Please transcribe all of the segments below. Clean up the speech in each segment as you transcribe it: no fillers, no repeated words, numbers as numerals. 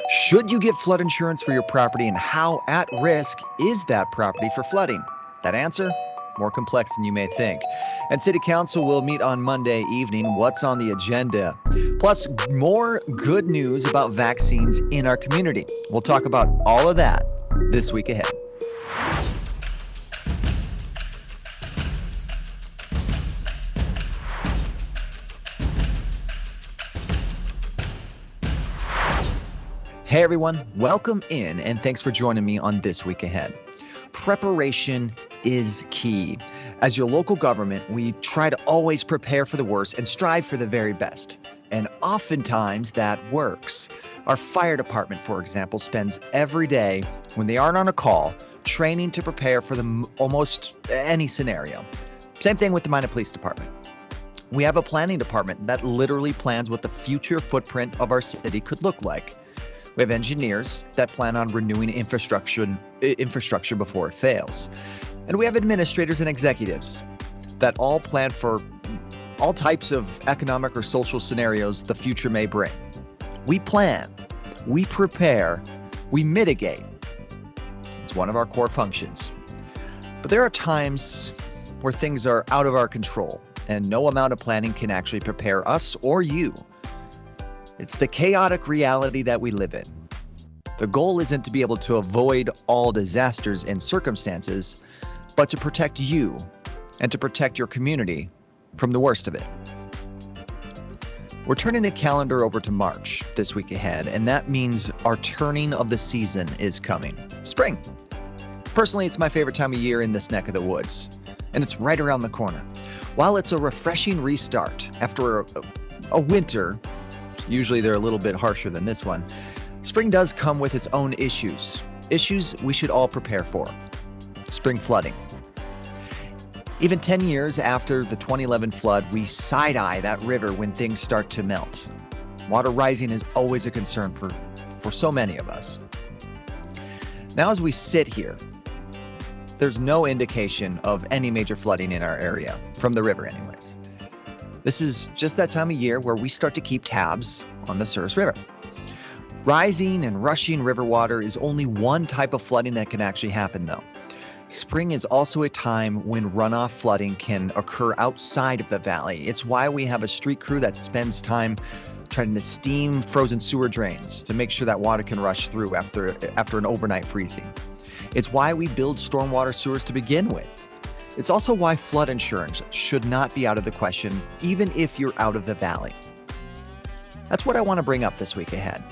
Should you get flood insurance for your property, and how at risk is that property for flooding? That answer? More complex than you may think. And City Council will meet on Monday evening. What's on the agenda? Plus, more good news about vaccines in our community. We'll talk about all of that this week ahead. Hey everyone, welcome in and thanks for joining me on This Week Ahead. Preparation is key. As your local government, we try to always prepare for the worst and strive for the very best. And oftentimes that works. Our fire department, for example, spends every day when they aren't on a call training to prepare for almost any scenario. Same thing with the Minot Police Department. We have a planning department that literally plans what the future footprint of our city could look like. We have engineers that plan on renewing infrastructure before it fails. And we have administrators and executives that all plan for all types of economic or social scenarios the future may bring. We plan, we prepare, we mitigate. It's one of our core functions. But there are times where things are out of our control, and no amount of planning can actually prepare us or you. It's the chaotic reality that we live in. The goal isn't to be able to avoid all disasters and circumstances, but to protect you and to protect your community from the worst of it. We're turning the calendar over to March this week ahead, and that means our turning of the season is coming. Spring. Personally, it's my favorite time of year in this neck of the woods, and it's right around the corner. While it's a refreshing restart after a winter, usually they're a little bit harsher than this one, spring does come with its own issues we should all prepare for. Spring flooding. Even 10 years after the 2011 flood, we side-eye that river when things start to melt. Water rising is always a concern for so many of us. Now as we sit here, there's no indication of any major flooding in our area, from the river anyways. This is just that time of year where we start to keep tabs on the Souris River. Rising and rushing river water is only one type of flooding that can actually happen though. Spring is also a time when runoff flooding can occur outside of the valley. It's why we have a street crew that spends time trying to steam frozen sewer drains to make sure that water can rush through after an overnight freezing. It's why we build stormwater sewers to begin with. It's also why flood insurance should not be out of the question, even if you're out of the valley. That's what I want to bring up this week ahead.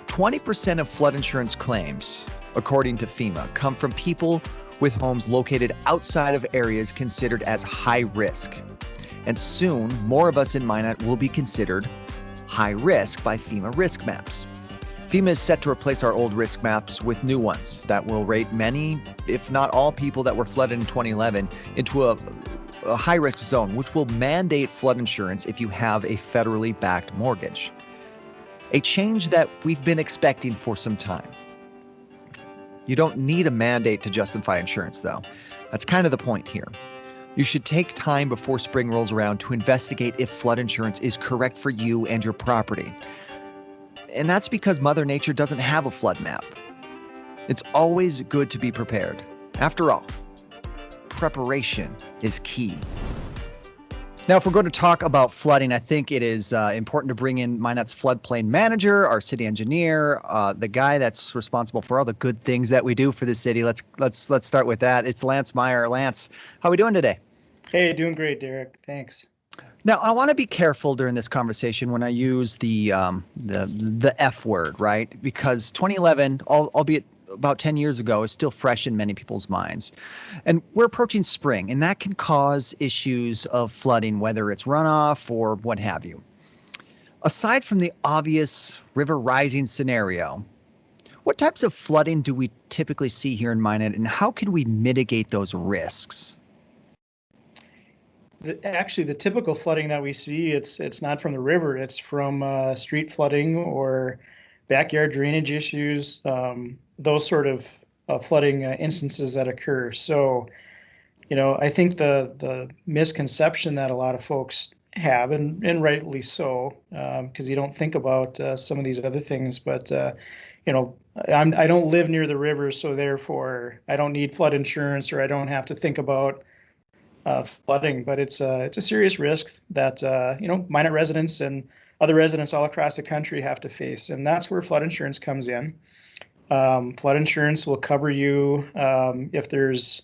20% of flood insurance claims, according to FEMA, come from people with homes located outside of areas considered as high risk. And soon, more of us in Minot will be considered high risk by FEMA risk maps. FEMA is set to replace our old risk maps with new ones that will rate many, if not all people that were flooded in 2011 into a high-risk zone, which will mandate flood insurance if you have a federally backed mortgage. A change that we've been expecting for some time. You don't need a mandate to justify insurance, though. That's kind of the point here. You should take time before spring rolls around to investigate if flood insurance is correct for you and your property. And that's because Mother Nature doesn't have a flood map. It's always good to be prepared. After all, preparation is key. Now, if we're going to talk about flooding, I think it is important to bring in Minot's floodplain manager, our city engineer, the guy that's responsible for all the good things that we do for the city. Let's start with that. It's Lance Meyer. Lance, how are we doing today? Hey, doing great, Derek. Thanks. Now, I want to be careful during this conversation when I use the F word, right? Because 2011, albeit about 10 years ago, is still fresh in many people's minds. And we're approaching spring, and that can cause issues of flooding, whether it's runoff or what have you. Aside from the obvious river rising scenario, what types of flooding do we typically see here in Minot, and how can we mitigate those risks? Actually, the typical flooding that we see, it's not from the river. It's from street flooding or backyard drainage issues, those sort of flooding instances that occur. So, I think the misconception that a lot of folks have, and rightly so, because you don't think about some of these other things. But you know, I don't live near the river, so therefore I don't need flood insurance, or I don't have to think about flooding. But it's a serious risk that Minot residents and other residents all across the country have to face, and that's where flood insurance comes in. Flood insurance will cover you if there's,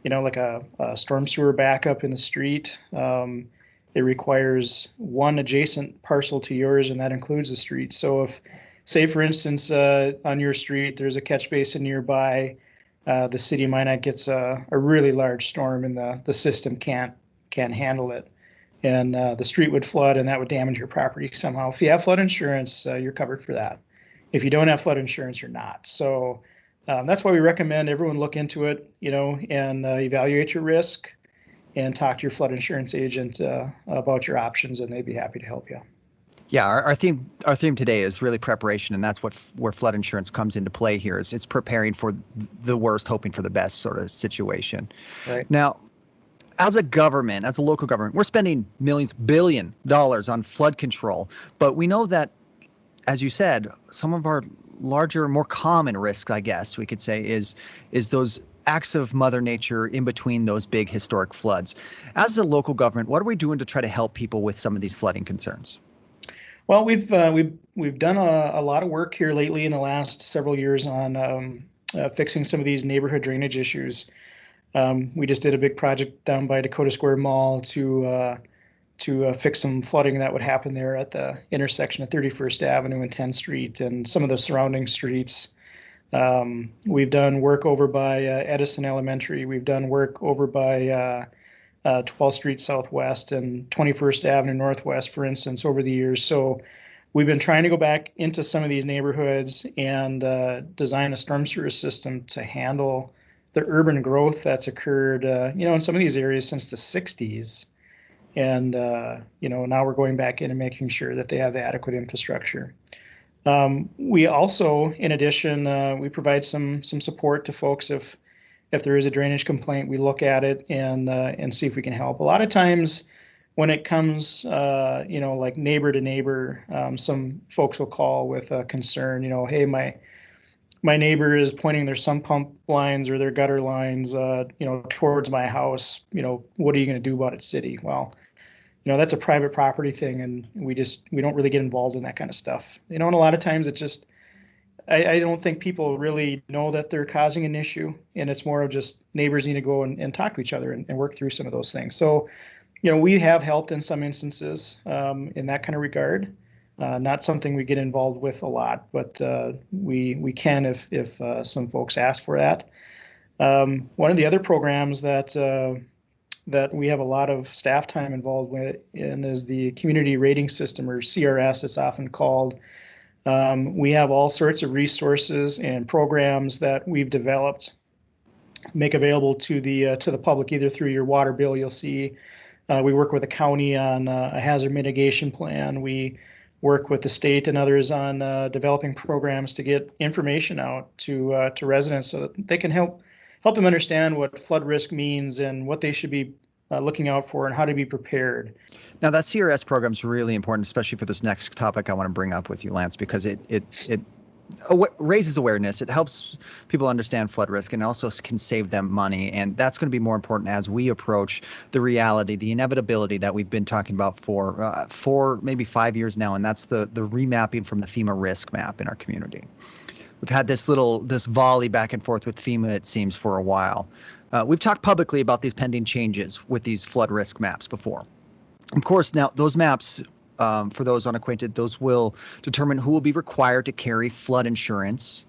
like a storm sewer backup in the street. It requires one adjacent parcel to yours, and that includes the street. So if, say, for instance, on your street, there's a catch basin nearby, the city of Minot gets a really large storm, and the system can't handle it. And the street would flood, and that would damage your property somehow. If you have flood insurance, you're covered for that. If you don't have flood insurance, you're not. So that's why we recommend everyone look into it, and evaluate your risk and talk to your flood insurance agent about your options, and they'd be happy to help you. Yeah, our theme today is really preparation, and that's where flood insurance comes into play here. Is it's preparing for the worst, hoping for the best sort of situation. Right. Now, as a government, as a local government, we're spending millions, $billions on flood control, but we know that, as you said, some of our larger, more common risks, I guess we could say, is those acts of Mother Nature in between those big historic floods. As a local government, what are we doing to try to help people with some of these flooding concerns? Well, we've done a lot of work here lately in the last several years on fixing some of these neighborhood drainage issues. We just did a big project down by Dakota Square Mall to fix some flooding that would happen there at the intersection of 31st Avenue and 10th Street and some of the surrounding streets. We've done work over by Edison Elementary. We've done work over by 12th Street Southwest and 21st Avenue Northwest, for instance, over the years. So we've been trying to go back into some of these neighborhoods and design a storm sewer system to handle the urban growth that's occurred, in some of these areas since the 60s. And, now we're going back in and making sure that they have the adequate infrastructure. We also, in addition, we provide some support to folks if there is a drainage complaint. We look at it and see if we can help. A lot of times when it comes, like neighbor to neighbor, some folks will call with a concern, hey, my neighbor is pointing their sump pump lines or their gutter lines, towards my house. What are you going to do about it, city? Well, that's a private property thing, and we don't really get involved in that kind of stuff. And a lot of times it's just, I don't think people really know that they're causing an issue, and it's more of just neighbors need to go and talk to each other and work through some of those things. So, we have helped in some instances in that kind of regard. Not something we get involved with a lot, but we can if some folks ask for that. One of the other programs that we have a lot of staff time involved in is the community rating system, or CRS, it's often called. We have all sorts of resources and programs that we've developed, make available to the public, either through your water bill. You'll see we work with the county on a hazard mitigation plan. We work with the state and others on developing programs to get information out to residents so that they can help them understand what flood risk means and what they should be looking out for and how to be prepared. Now, that CRS program is really important, especially for this next topic I want to bring up with you, Lance, because it raises awareness. It helps people understand flood risk, and also can save them money. And that's going to be more important as we approach the reality, the inevitability that we've been talking about for maybe 5 years now, and that's the remapping from the FEMA risk map in our community. We've had this volley back and forth with FEMA, it seems, for a while. We've talked publicly about these pending changes with these flood risk maps before. Of course, now those maps, for those unacquainted, those will determine who will be required to carry flood insurance.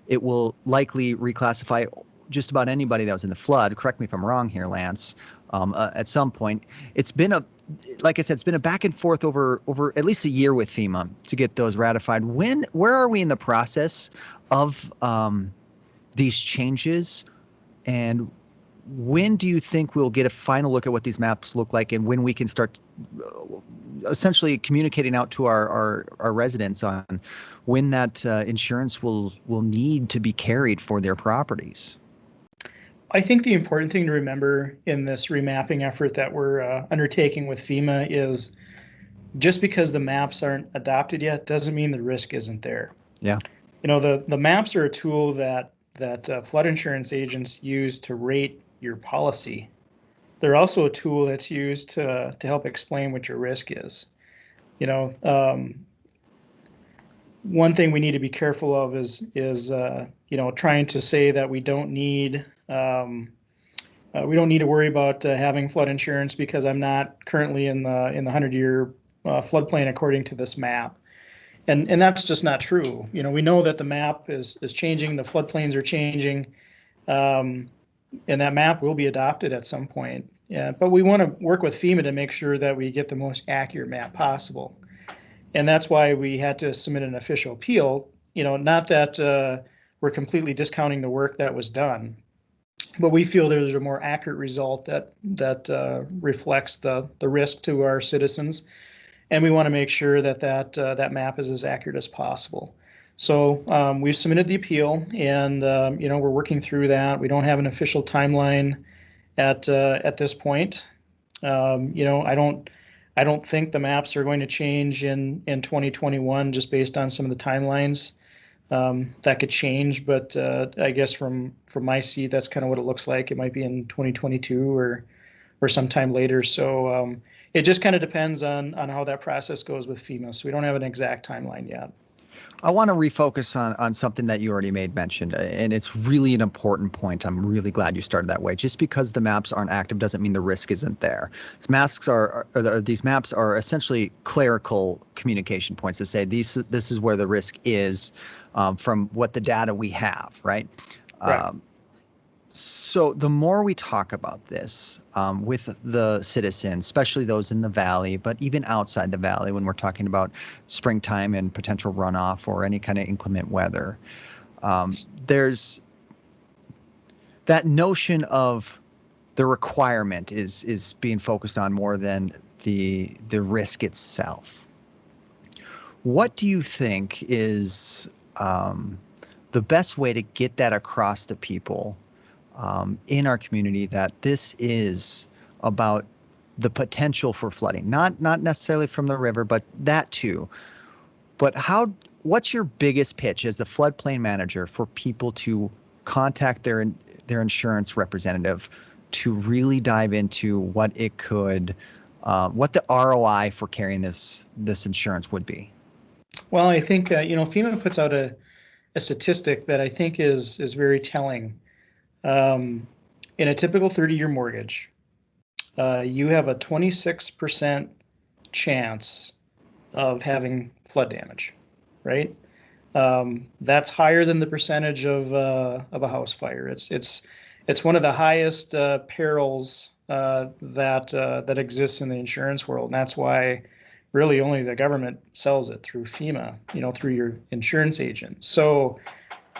It will likely reclassify just about anybody that was in the flood. Correct me if I'm wrong here, Lance. At some point, like I said, it's been a back and forth over at least a year with FEMA to get those ratified. Where are we in the process of these changes, and when do you think we'll get a final look at what these maps look like, and when we can start essentially communicating out to our residents on when that insurance will need to be carried for their properties? I think the important thing to remember in this remapping effort that we're undertaking with FEMA is just because the maps aren't adopted yet doesn't mean the risk isn't there. Yeah. The maps are a tool that flood insurance agents use to rate your policy. They're also a tool that's used to help explain what your risk is. You know, one thing we need to be careful of is trying to say that we don't need to worry about having flood insurance because I'm not currently in the 100-year floodplain according to this map. And that's just not true. We know that the map is changing, the floodplains are changing, and that map will be adopted at some point. Yeah, but we want to work with FEMA to make sure that we get the most accurate map possible. And that's why we had to submit an official appeal. Not that we're completely discounting the work that was done, but we feel there's a more accurate result that reflects the risk to our citizens, and we want to make sure that map is as accurate as possible. So we've submitted the appeal, and we're working through that. We don't have an official timeline at this point. I don't think the maps are going to change in 2021 just based on some of the timelines. That could change, but I guess from my seat, that's kind of what it looks like. It might be in 2022 or sometime later. So it just kind of depends on how that process goes with FEMA. So we don't have an exact timeline yet. I want to refocus on something that you already made mention, and it's really an important point. I'm really glad you started that way. Just because the maps aren't active doesn't mean the risk isn't there. These maps are essentially clerical communication points to say this is where the risk is from what the data we have, right? Right. So the more we talk about this with the citizens, especially those in the valley, but even outside the valley, when we're talking about springtime and potential runoff or any kind of inclement weather, there's that notion of the requirement is being focused on more than the risk itself. What do you think is the best way to get that across to people in our community, that this is about the potential for flooding, not necessarily from the river, but that too. But what's your biggest pitch as the floodplain manager for people to contact their insurance representative to really dive into what it could, what the ROI for carrying this insurance would be? Well, I think FEMA puts out a statistic that I think is very telling. In a typical 30-year mortgage, you have a 26% chance of having flood damage, right? That's higher than the percentage of a house fire. It's one of the highest perils that exists in the insurance world, and that's why really only the government sells it through FEMA, through your insurance agent. So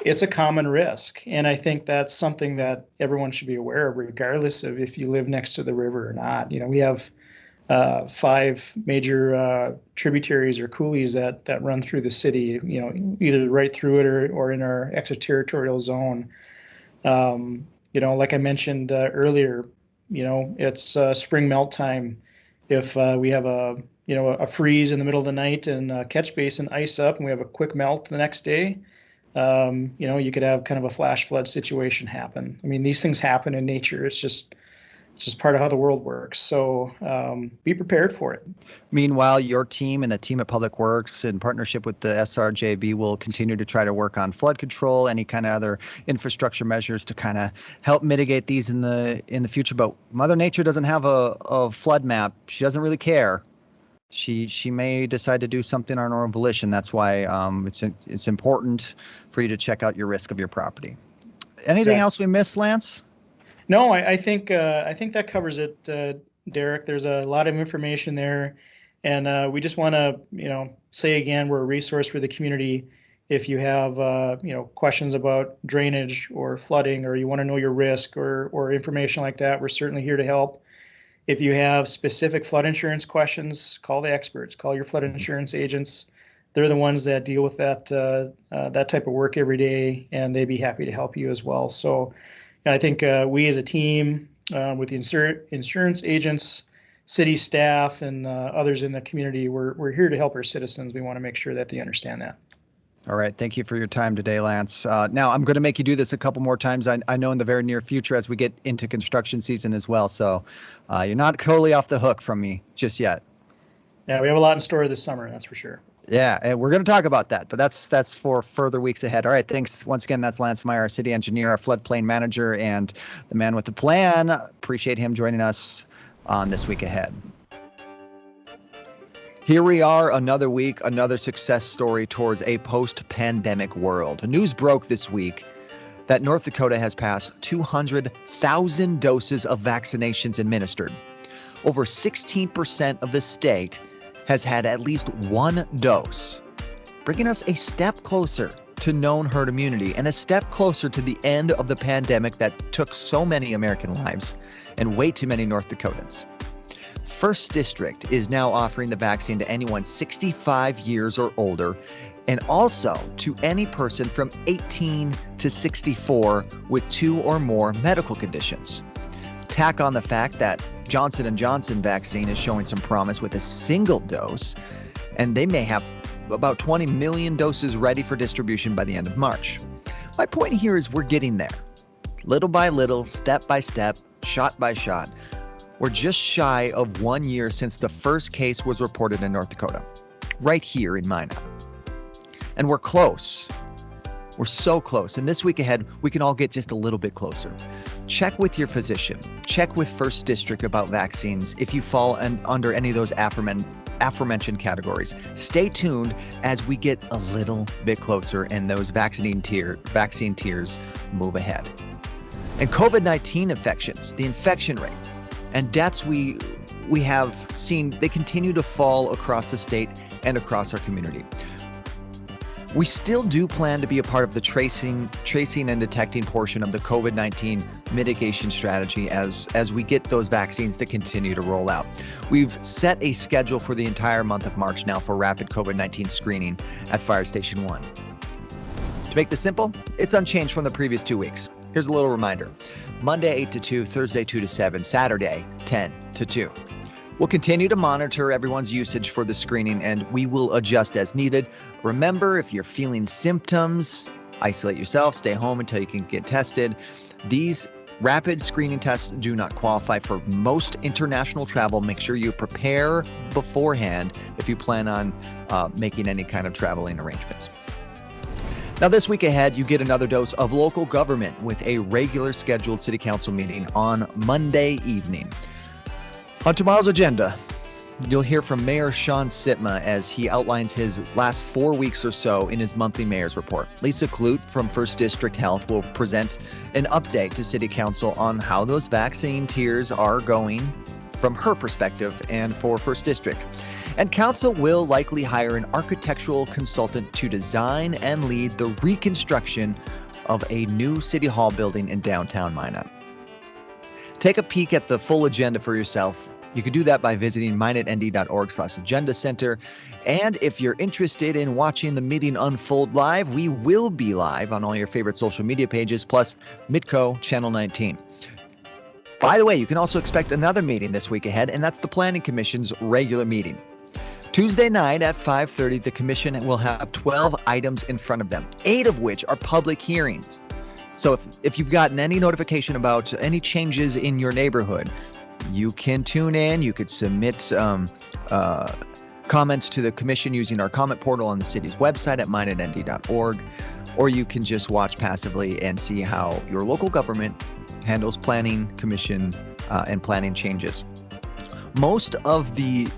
it's a common risk, and I think that's something that everyone should be aware of, regardless of if you live next to the river or not. We have 5 major tributaries or coulees that run through the city, either right through it or in our extraterritorial zone. Like I mentioned earlier, it's spring melt time. If we have a freeze in the middle of the night and a catch basin ice up and we have a quick melt the next day, you could have kind of a flash flood situation happen. I mean, these things happen in nature. It's just part of how the world works. So be prepared for it. Meanwhile, your team and the team at Public Works, in partnership with the SRJB, will continue to try to work on flood control, any kind of other infrastructure measures to kind of help mitigate these in the future. But Mother Nature doesn't have a flood map. She doesn't really care. She may decide to do something on her own volition. That's why it's important for you to check out your risk of your property. Anything else we missed, Lance? No, I think that covers it, Derek. There's a lot of information there, and we just want to say again, we're a resource for the community. If you have questions about drainage or flooding, or you want to know your risk or information like that, we're certainly here to help. If you have specific flood insurance questions, call the experts. Call your flood insurance agents. They're the ones that deal with that type of work every day, and they'd be happy to help you as well. So And I think we as a team with the insurance agents, city staff, and others in the community, we're here to help our citizens. We want to make sure that they understand that. All right. Thank you for your time today, Lance. Now, I'm going to make you do this a couple more times. I know in the very near future as we get into construction season as well. So you're not totally off the hook from me just yet. Yeah, we have a lot in store this summer, that's for sure. Yeah, and we're going to talk about that, but that's for further weeks ahead. All right, thanks once again. That's Lance Meyer, our city engineer, our floodplain manager, and the man with the plan. Appreciate him joining us on This Week Ahead. Here we are, another week, another success story towards a post-pandemic world. News broke this week that North Dakota has passed 200,000 doses of vaccinations administered. Over 16% of the state has had at least one dose, bringing us a step closer to known herd immunity and a step closer to the end of the pandemic that took so many American lives and way too many North Dakotans. First District is now offering the vaccine to anyone 65 years or older, and also to any person from 18 to 64 with 2 or more medical conditions. Tack on the fact that Johnson & Johnson vaccine is showing some promise with a single dose, and they may have about 20 million doses ready for distribution by the end of March. My point here is we're getting there. Little by little, step by step, shot by shot. We're just shy of 1 year since the first case was reported in North Dakota, right here in Minot. And we're close. We're so close. And this week ahead, we can all get just a little bit closer. Check with your physician. Check with First District about vaccines if you fall under any of those aforementioned categories. Stay tuned as we get a little bit closer and those vaccine tiers move ahead. And COVID-19 infections, the infection rate, and deaths we have seen, they continue to fall across the state and across our community. We still do plan to be a part of the tracing and detecting portion of the COVID-19 mitigation strategy as we get those vaccines that continue to roll out. We've set a schedule for the entire month of March now for rapid COVID-19 screening at Fire Station 1. To make this simple, it's unchanged from the previous 2 weeks. Here's a little reminder. Monday 8 to 2, Thursday 2 to 7, Saturday 10 to 2. We'll continue to monitor everyone's usage for the screening and we will adjust as needed. Remember, if you're feeling symptoms, isolate yourself, stay home until you can get tested. These rapid screening tests do not qualify for most international travel. Make sure you prepare beforehand if you plan on making any kind of traveling arrangements. Now, this week ahead, you get another dose of local government with a regular scheduled city council meeting on Monday evening. On tomorrow's agenda, you'll hear from Mayor Sean Sitma as he outlines his last 4 weeks or so in his monthly mayor's report. Lisa Clute from First District Health will present an update to City Council on how those vaccine tiers are going from her perspective and for First District. And Council will likely hire an architectural consultant to design and lead the reconstruction of a new City Hall building in downtown Minot. Take a peek at the full agenda for yourself. You can do that by visiting minotnd.org/agenda center. And if you're interested in watching the meeting unfold live, we will be live on all your favorite social media pages, plus Midco Channel 19. By the way, you can also expect another meeting this week ahead, and that's the Planning Commission's regular meeting. Tuesday night at 5:30, the Commission will have 12 items in front of them, 8 of which are public hearings. So if you've gotten any notification about any changes in your neighborhood, you can tune in. You could submit comments to the Commission using our comment portal on the city's website at minotnd.org, or you can just watch passively and see how your local government handles planning commission and planning changes. Most of the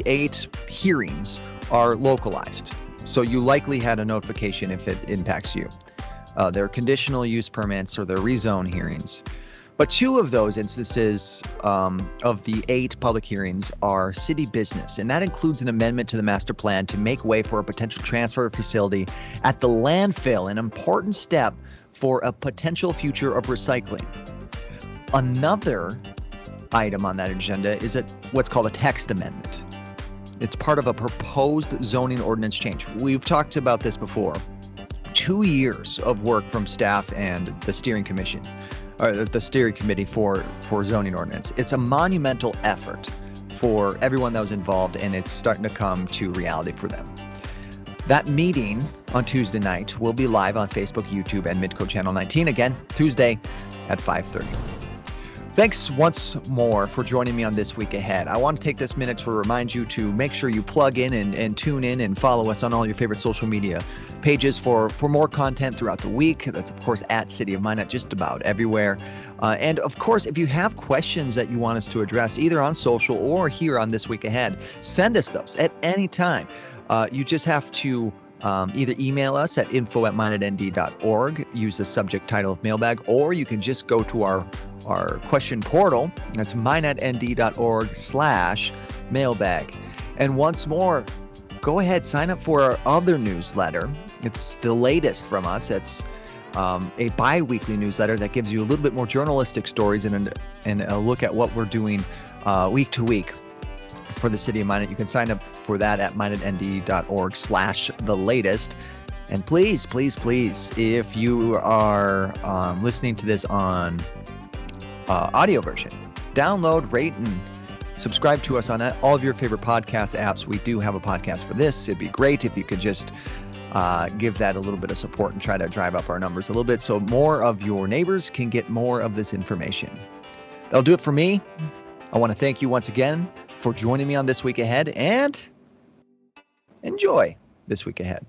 8 hearings are localized, so you likely had a notification if it impacts you. They're conditional use permits or they're rezone hearings. But 2 of those instances of the 8 public hearings are city business, and that includes an amendment to the master plan to make way for a potential transfer facility at the landfill, an important step for a potential future of recycling. Another item on that agenda is what's called a text amendment. It's part of a proposed zoning ordinance change. We've talked about this before. 2 years of work from staff and the steering commission. or the steering committee for zoning ordinance. It's a monumental effort for everyone that was involved, and it's starting to come to reality for them. That meeting on Tuesday night will be live on Facebook, YouTube, and Midco Channel 19. Again, Tuesday at 5:30. Thanks once more for joining me on This Week Ahead. I want to take this minute to remind you to make sure you plug in and tune in and follow us on all your favorite social media pages for more content throughout the week. That's, of course, at City of Minot, just about everywhere. And, of course, if you have questions that you want us to address, either on social or here on This Week Ahead, send us those at any time. You just have to either email us at info@minotnd.org, use the subject title of mailbag, or you can just go to our question portal. That's minotnd.org/mailbag. And once more, go ahead, sign up for our other newsletter. It's the latest from us. It's a bi-weekly newsletter that gives you a little bit more journalistic stories and a look at what we're doing week to week for the City of Minot. You can sign up for that at minotnd.org/the-latest. And please, please, please, if you are listening to this on audio version, download, rate, and subscribe to us on all of your favorite podcast apps. We do have a podcast for this. It'd be great if you could just give that a little bit of support and try to drive up our numbers a little bit so more of your neighbors can get more of this information. That'll do it for me. I want to thank you once again for joining me on This Week Ahead, and enjoy This Week Ahead.